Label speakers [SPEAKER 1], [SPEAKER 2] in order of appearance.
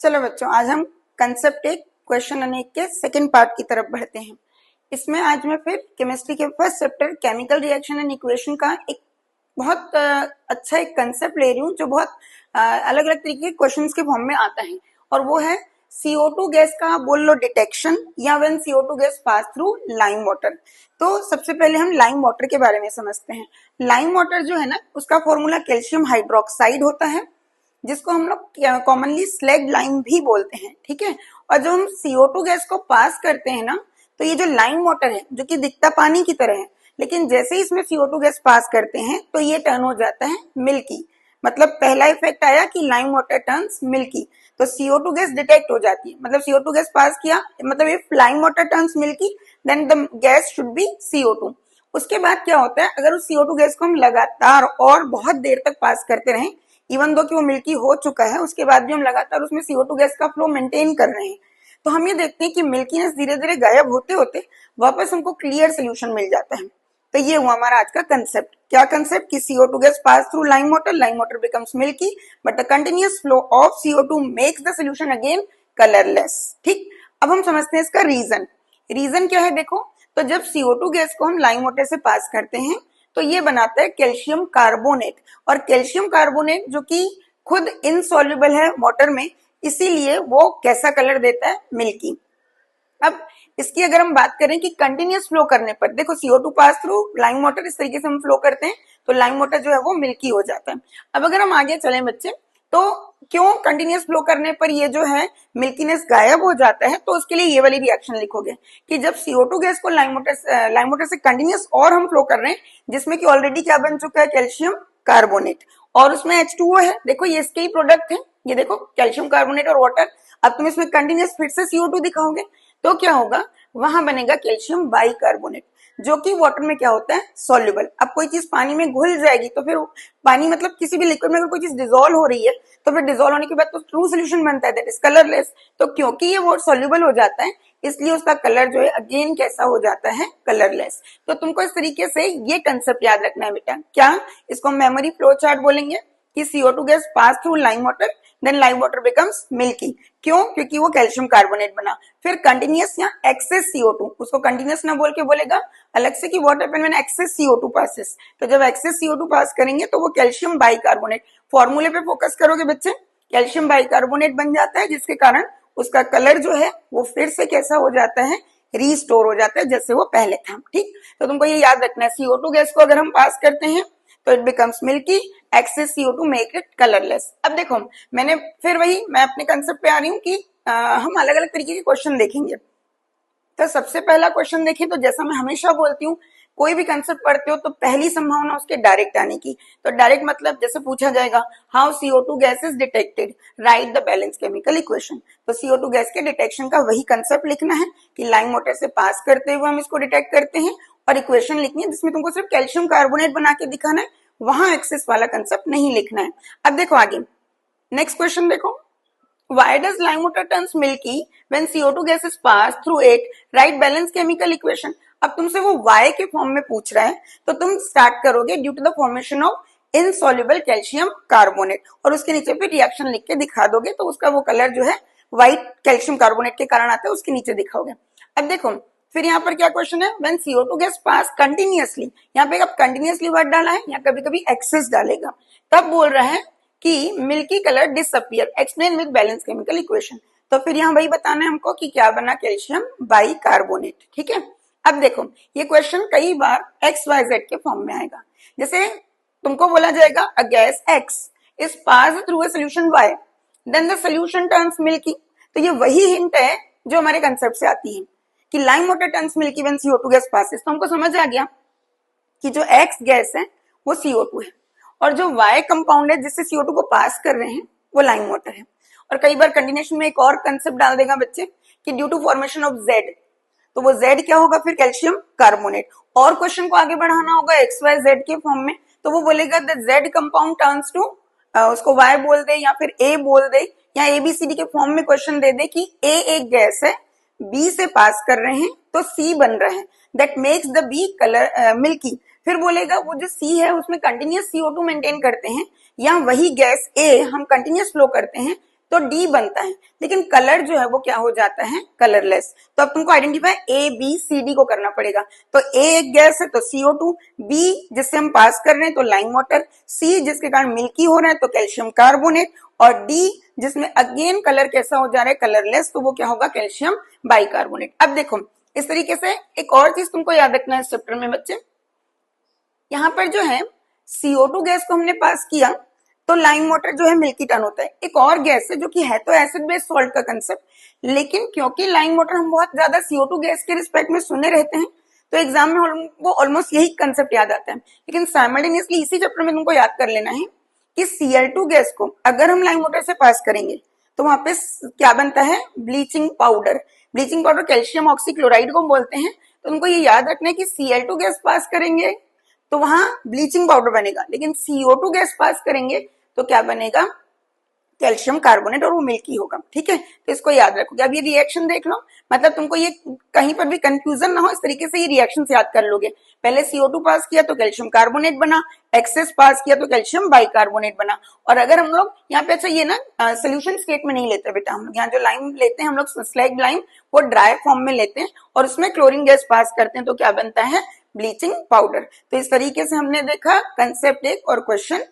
[SPEAKER 1] चलो बच्चों, आज हम कंसेप्ट एक क्वेश्चन अनेक के सेकंड पार्ट की तरफ बढ़ते हैं। इसमें आज मैं फिर केमिस्ट्री के first chapter chemical reaction and equation का एक बहुत अच्छा एक कंसेप्ट ले रही हूँ जो बहुत अलग अलग तरीके के क्वेश्चंस के फॉर्म में आता है, और वो है CO2 गैस का बोल लो डिटेक्शन या when CO2 gas pass through lime water. तो सबसे पहले हम लाइम वाटर के बारे में समझते हैं। लाइम वाटर जो है ना, उसका फॉर्मूला कैल्शियम हाइड्रोक्साइड होता है, जिसको हम लोग कॉमनली स्लैग लाइम भी बोलते हैं। ठीक है, और जब हम CO2 गैस को पास करते हैं ना, तो ये जो लाइम वाटर है जो कि दिखता पानी की तरह है, लेकिन जैसे ही इसमें CO2 गैस पास करते हैं तो ये टर्न हो जाता है मिल्की। मतलब पहला इफेक्ट आया कि लाइम वाटर टर्न्स मिल्की, तो CO2 गैस डिटेक्ट हो जाती है। मतलब CO2 गैस पास किया, मतलब if lime water turns milky then the gas should be CO2। उसके बाद क्या होता है, अगर उस CO2 गैस को हम लगातार और बहुत देर तक पास करते रहें, इवन दो कि वो मिल्की हो चुका है, उसके बाद भी हम लगातार उसमें CO2 गैस का फ्लो मेंटेन कर रहे हैं, तो हम ये देखते हैं कि मिल्कीनेस धीरे धीरे गायब होते होते वापस हमको क्लियर सोल्यूशन मिल जाता है। तो ये हुआ हमारा आज का कंसेप्ट। क्या कंसेप्ट कि CO2 gas pass through lime water becomes milky, but the continuous flow of CO2 makes the solution again colourless. ठीक, अब हम समझते हैं इसका रीजन। रीजन क्या है देखो, तो जब CO2 गैस को हम लाइम वाटर से पास करते हैं तो ये बनाता है कैल्शियम कार्बोनेट, और कैल्शियम कार्बोनेट जो कि खुद इनसॉल्युबल है वाटर में, इसीलिए वो कैसा कलर देता है, मिल्की। अब इसकी अगर हम बात करें कि कंटिन्यूअस फ्लो करने पर, देखो CO2 पास थ्रू लाइम वाटर इस तरीके से हम फ्लो करते हैं तो लाइम वाटर जो है वो मिल्की हो जाता है। अब अगर हम आगे चलें बच्चे, तो क्यों कंटिन्यूअस फ्लो करने पर ये जो है मिल्कीनेस गायब हो जाता है, तो उसके लिए ये वाली रिएक्शन लिखोगे कि जब CO2 गैस को लाइम वाटर से कंटिन्यूअस और हम फ्लो कर रहे हैं, जिसमें कि ऑलरेडी क्या बन चुका है, कैल्शियम कार्बोनेट, और उसमें H2O है। देखो ये इसके ही प्रोडक्ट है, ये देखो कैल्शियम कार्बोनेट और वाटर। अब तुम इसमें कंटिन्यूअस फिर से CO2 दिखाओगे तो क्या होगा, वहां बनेगा कैल्शियम बाइकार्बोनेट, जो कि वाटर में क्या होता है, सॉल्युबल। अब कोई चीज पानी में घुल जाएगी तो फिर पानी मतलब किसी भी लिक्विड में अगर कोई चीज डिसॉल्व हो रही है तो फिर डिसॉल्व होने के बाद तो ट्रू सोल्यूशन बनता है, दैट इज कलरलेस। तो क्योंकि ये वाटर सॉल्युबल हो जाता है, इसलिए उसका कलर जो है अगेन कैसा हो जाता है, कलरलेस। तो तुमको इस तरीके से ये कंसेप्ट याद रखना है बेटा। क्या इसको मेमोरी फ्लो चार्ट बोलेंगे कि CO2 gas pass through lime water, then lime water becomes milky. क्यों? क्योंकि वो कैल्शियम कार्बोनेट बना। फिर कंटिन्यूअस या एक्सेस CO2, उसको कंटिन्यूअस ना बोल के बोलेगा अलग से कि what happen when excess CO2 passes. तो जब एक्सेस CO2 पास करेंगे तो वो कैल्शियम बाइकार्बोनेट, फॉर्मूले पे फोकस करोगे बच्चे, कैल्शियम बाइकार्बोनेट बन जाता है, जिसके कारण उसका कलर जो है वो फिर से कैसा हो जाता है, रीस्टोर हो जाता है जैसे वो पहले था। ठीक, तो तुमको ये याद रखना है, CO2 गैस को अगर हम पास करते हैं तो it becomes milky, excess CO2 make it colourless. अब देखो मैंने फिर मैं अपने कंसेप्ट पे आ रही हूँ कि हम अलग अलग तरीके के क्वेश्चन देखेंगे। तो सबसे पहला क्वेश्चन देखें तो जैसा मैं हमेशा बोलती हूँ, कोई भी कंसेप्ट पढ़ते हो तो पहली संभावना उसके डायरेक्ट आने की। तो डायरेक्ट मतलब जैसे पूछा जाएगा how CO2 gas is detected, right the balance chemical equation. तो CO2 गैस के डिटेक्शन का वही कंसेप्ट लिखना है कि लाइम वाटर से पास करते हुए हम इसको डिटेक्ट करते हैं, और इक्वेशन लिखनी है जिसमें तुमको सिर्फ कैल्शियम कार्बोनेट बना के दिखाना है, वहां एक्सेस वाला कंसेप्ट नहीं लिखना है। अब देखो आगे नेक्स्ट क्वेश्चन देखो, why does lime water turns milky when CO2 gas is passed through it, write balance chemical equation। अब तुमसे वो why के फॉर्म में पूछ रहा है, तो तुम स्टार्ट करोगे due to the formation of insoluble calcium carbonate, और उसके नीचे फिर रिएक्शन लिख के दिखा दोगे, तो उसका वो कलर जो है व्हाइट कैल्शियम कार्बोनेट के कारण आता है, उसके नीचे दिखाओगे। अब देखो फिर यहाँ पर क्या क्वेश्चन है, when CO2 gas pass continuously, यहाँ पे अब कंटिन्यूअसली वर्ड डाला है या कभी कभी एक्सेस डालेगा, तब बोल रहा है कि milky colour disappear, explain with balance chemical equation. तो फिर यहाँ वही बताना है हमको कि क्या बना, कैल्शियम बाइकार्बोनेट। ठीक है, अब देखो ये क्वेश्चन कई बार XYZ के फॉर्म में आएगा। जैसे तुमको बोला जाएगा a gas X is pass through a solution Y, then the solution turns milky. तो ये वही हिंट है जो हमारे कंसेप्ट से आती है कि lime water turns milky when CO2 gas passes. तो हमको समझ आ गया कि जो X गैस है वो CO2 है, और जो Y कंपाउंड है जिससे CO2 को पास कर रहे हैं वो लाइम वाटर है। और कई बार कंटिन्यूएशन में एक और कंसेप्ट डाल देगा बच्चे कि due to formation of Z, तो वो Z क्या होगा, फिर कैल्शियम कार्बोनेट। और क्वेश्चन को आगे बढ़ाना होगा XYZ के फॉर्म में, तो वो बोलेगा the Z compound turns to, उसको Y बोल दे या फिर A बोल दे, या ABCD के फॉर्म में क्वेश्चन दे दे कि A एक गैस है, B से पास कर रहे हैं तो C बन रहा है, that makes the B colour milky. फिर बोलेगा वो जो C है उसमें कंटिन्यूअस CO2 मेंटेन करते हैं, या वही गैस A हम कंटिन्यूअस फ्लो करते हैं तो डी बनता है, लेकिन कलर जो है वो क्या हो जाता है, कलरलेस। तो अब तुमको identify A B C D को करना पड़ेगा। तो ए एक गैस है तो CO2, बी जिससे हम पास कर रहे हैं तो लाइम वाटर, सी जिसके कारण मिल्की हो रहा है तो कैल्शियम कार्बोनेट, और डी जिसमें अगेन कलर कैसा हो जा रहा है, कलरलेस, तो वो क्या होगा, कैल्शियम बाइकार्बोनेट। अब देखो इस तरीके से एक और चीज तुमको याद रखना है इस चैप्टर में बच्चे, यहाँ पर जो है CO2 गैस को हमने पास किया तो लाइम वाटर जो है मिल्की टर्न होता है। एक और गैस है जो कि है तो एसिड बेस्ड सॉल्ट का कंसेप्ट, लेकिन क्योंकि लाइम वाटर हम बहुत ज्यादा CO2 गैस के रिस्पेक्ट में सुने रहते हैं तो एग्जाम में हमको ऑलमोस्ट यही कंसेप्ट याद आता है। लेकिन साइमल्टेनियसली इसी चैप्टर में तुमको याद कर लेना है कि Cl2 गैस को अगर हम लाइम वाटर से पास करेंगे तो वहां पे क्या बनता है, bleaching powder. Bleaching powder calcium oxychloride को बोलते हैं। तो तुमको ये याद रखना है कि Cl2 गैस पास करेंगे तो वहां ब्लीचिंग पाउडर बनेगा, लेकिन CO2 गैस पास करेंगे तो क्या बनेगा, कैल्शियम कार्बोनेट, और वो मिल्की होगा। ठीक है, तो इसको याद रखोगे। अब ये रिएक्शन देख लो, मतलब तुमको ये कहीं पर भी कंफ्यूजन ना हो, इस तरीके से ये रिएक्शन याद कर लोगे। पहले CO2 पास किया तो कैल्शियम कार्बोनेट बना, एक्सेस पास किया तो कैल्शियम बाइकार्बोनेट बना। और अगर हम लोग यहाँ पे, अच्छा ये ना सोल्यूशन स्टेट में नहीं लेते बेटा, हम लोग यहाँ जो लाइम लेते हैं हम लोग स्लैग लाइम, वो ड्राई फॉर्म में लेते हैं और उसमें क्लोरीन गैस पास करते हैं तो क्या बनता है, ब्लीचिंग पाउडर। तो इस तरीके से हमने देखा कंसेप्ट 1 और क्वेश्चन